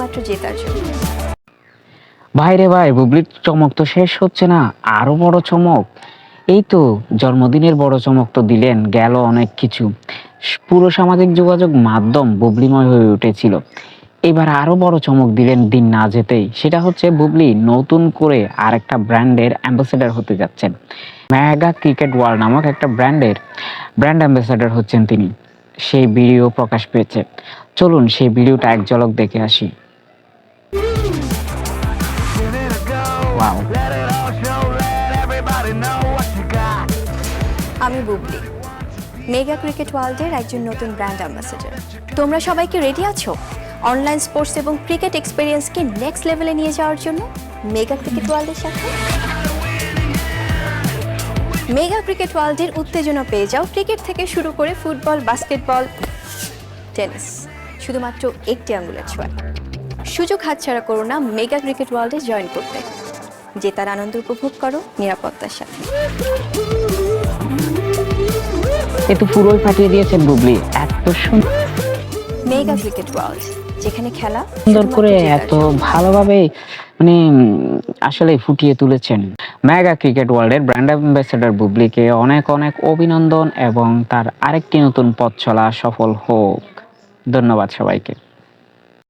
মাত্র জেতার জন্য। ভাই রে ভাই, বুবলির চমক তো শেষ হচ্ছে না, আরো বড় চমক। এই তো জন্মদিনের বড় চমক তো দিলেন, গেল অনেক কিছু। পুরো সামাজিক যোগাযোগ মাধ্যম বুবলিময় হয়ে উঠেছিল। এবার আরো বড় চমক দিলেন দিন না যেতেই, সেটা হচ্ছে বুবলি নতুন করে আরেকটা ব্র্যান্ডের অ্যাম্বাসেডর হতে যাচ্ছেন। মেগা ক্রিকেট ওয়ার্ল্ড নামক একটা ব্র্যান্ড অ্যাম্বাসেডর হচ্ছেন তিনি। সেই ভিডিও প্রকাশ পেয়েছে, চলুন সেই ভিডিওটা এক ঝলক দেখে আসি। ওয়াও। আমি বুবলি, মেগা ক্রিকেট ওয়ার্ল্ডের একজন নতুন ব্র্যান্ড অ্যাম্বাসেডর। তোমরা সবাই কি রেডি আছো অনলাইন স্পোর্টস এবং ক্রিকেট এক্সপেরিয়েন্সকে নেক্সট লেভেলে নিয়ে যাওয়ার জন্য মেগা ক্রিকেট ওয়ার্ল্ডের সাথে? মেগা ক্রিকেট ওয়ার্ল্ডের উত্তেজনা পেয়ে যাও ক্রিকেট থেকে শুরু করে ফুটবল, বাস্কেটবল, টেনিস, শুধুমাত্র একটি আঙুলের ছোঁয়া। সুযোগ হাতছাড়া করো না মেগা ক্রিকেট ওয়ার্ল্ডে জয়েন করতে। জেতার আনন্দ উপভোগ করো নিরাপত্তার সাথে। এ তো পুরোই ফাটিয়ে দিয়েছেন বুবলি, এত সুন্দর মেগা ক্রিকেট ওয়ার্ল্ড, যেখানে খেলা করে এত ভালোভাবে আসলে ফুটিয়ে তুলেছেন। মেগা ক্রিকেট ওয়ার্ল্ডের ব্র্যান্ড অ্যাম্বাসেডর বুবলিকে অনেক অনেক অভিনন্দন এবং তার আরেকটি নতুন পথ চলা সফল হোক। ধন্যবাদ সবাইকে।